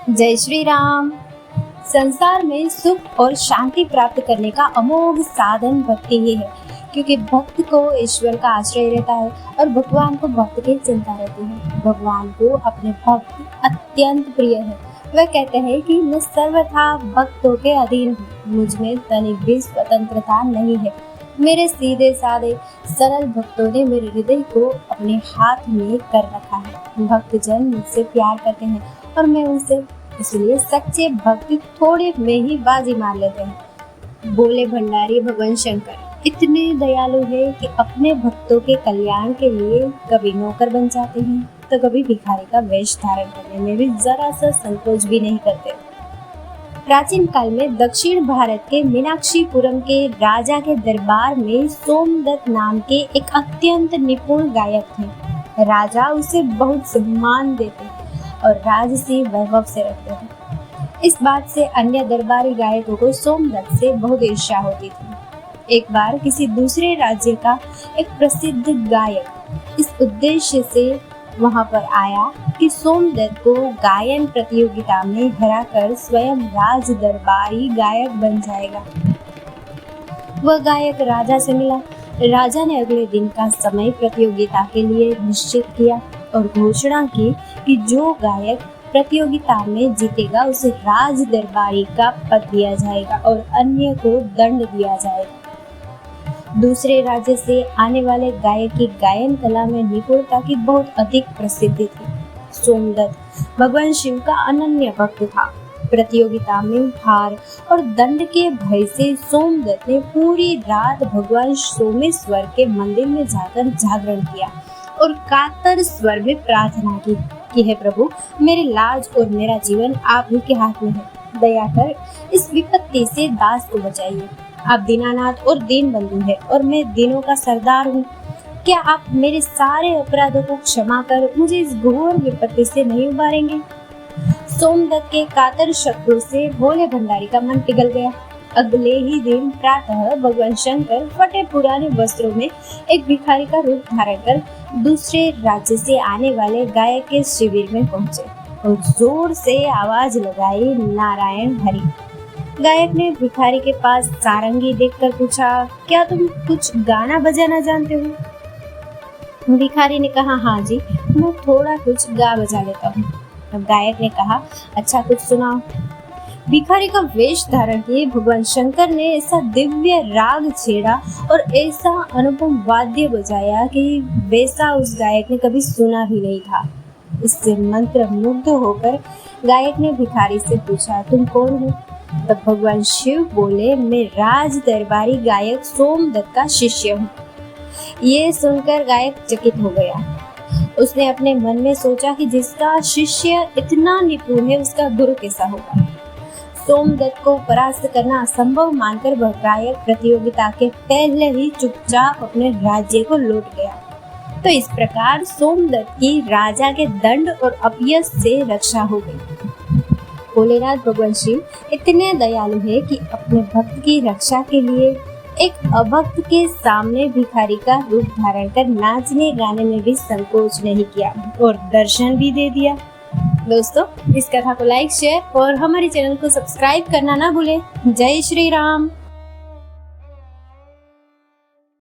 जय श्री राम। संसार में सुख और शांति प्राप्त करने का अमोघ साधन भक्ति ही है, क्योंकि भक्त को ईश्वर का आश्रय रहता है और भगवान को भक्त की चिंता रहती है। भगवान को अपने भक्त अत्यंत प्रिय है। वह कहते हैं कि मैं सर्वथा भक्तों के अधीन हूँ, मुझ में तनिक भी स्वतंत्रता नहीं है। मेरे सीधे साधे सरल भक्तों ने मेरे हृदय को अपने हाथ में कर रखा है। भक्तजन मुझसे प्यार करते हैं और मैं उनसे, इसलिए सच्चे भक्त थोड़े में ही बाजी मार लेते हैं। बोले भंडारी भगवान शंकर इतने दयालु है कि अपने भक्तों के कल्याण के लिए कभी नौकर बन जाते हैं तो कभी भिखारी का वेश धारण करने में भी जरा सा संकोच भी नहीं करते। प्राचीन काल में दक्षिण भारत के मीनाक्षीपुरम के राजा के दरबार में सोमदत्त नाम के एक अत्यंत निपुण गायक थे। राजा उसे बहुत सम्मान देते और राजसी वैभव से रखते थे। इस बात से अन्य दरबारी गायकों को सोमदत्त से बहुत ईर्ष्या होती थी। एक बार किसी दूसरे राज्य का एक प्रसिद्ध गायक इस उद्देश्य से वहां पर आया कि सोमदत्त को गायन प्रतियोगिता में हराकर स्वयं राज दरबारी गायक बन जाएगा। वह गायक राजा से मिला। राजा ने अगले दिन का समय प्रतियोगिता के लिए निश्चित किया और घोषणा की कि जो गायक प्रतियोगिता में जीतेगा उसे राज दरबारी का पद दिया जाएगा और अन्य को दंड दिया जाएगा। दूसरे राज्य से आने वाले गायक की गायन कला में निपुणता की बहुत अधिक प्रसिद्धि थी। सोमदत्त भगवान शिव का अनन्य भक्त था। प्रतियोगिता में हार और दंड के भय से सोमदत्त ने पूरी रात भगवान सोमेश्वर के मंदिर में जाकर जागरण किया और कातर स्वर में प्रार्थना की कि हे प्रभु, मेरी लाज और मेरा जीवन आप ही के हाथ में है। दया कर इस विपत्ति से दास को बचाइए। आप दीनानाथ और दीन बंधु है और मैं दीनों का सरदार हूँ। क्या आप मेरे सारे अपराधों को क्षमा कर मुझे इस घोर विपत्ति से नहीं उबारेंगे? सोमदत्त के कातर शब्दों से भोले भंडारी का मन पिघल गया। अगले ही दिन प्रातः भगवान शंकर फटे पुराने वस्त्रों में एक भिखारी का रूप धारण कर दूसरे राज्य से आने वाले गायक के शिविर में पहुंचे और जोर से आवाज लगाई, नारायण हरि। गायक ने भिखारी के पास सारंगी देखकर पूछा, क्या तुम कुछ गाना बजाना जानते हो? भिखारी ने कहा, हाँ जी, मैं थोड़ा कुछ गा बजा लेता हूँ। अब गायक ने कहा, अच्छा कुछ सुनाओ। भिखारी का वेश धारण किए भगवान शंकर ने ऐसा दिव्य राग छेड़ा और ऐसा अनुपम वाद्य बजाया कि वैसा उस गायक ने कभी सुना ही नहीं था। इससे मंत्र मुग्ध होकर गायक ने भिखारी से पूछा, तुम कौन हो? तब भगवान शिव बोले, मैं राज दरबारी गायक सोमदत्त का शिष्य हूँ। ये सुनकर गायक चकित हो गया। उसने अपने मन में सोचा कि जिसका शिष्य इतना निपुण है उसका गुरु कैसा होगा। सोमदत्त को परास्त करना असंभव मानकर वह गायक प्रतियोगिता के पहले ही चुपचाप अपने राज्य को लौट गया। तो इस प्रकार सोमदत्त की राजा के दंड और अपयश से रक्षा हो गई। भोलेनाथ भगवान शिव इतने दयालु है कि अपने भक्त की रक्षा के लिए एक अभक्त के सामने भिखारी का रूप धारण कर नाचने गाने में भी संकोच नहीं किया और दर्शन भी दे दिया। दोस्तों, इस कथा को लाइक, शेयर और हमारे चैनल को सब्सक्राइब करना ना भूलें। जय श्री राम।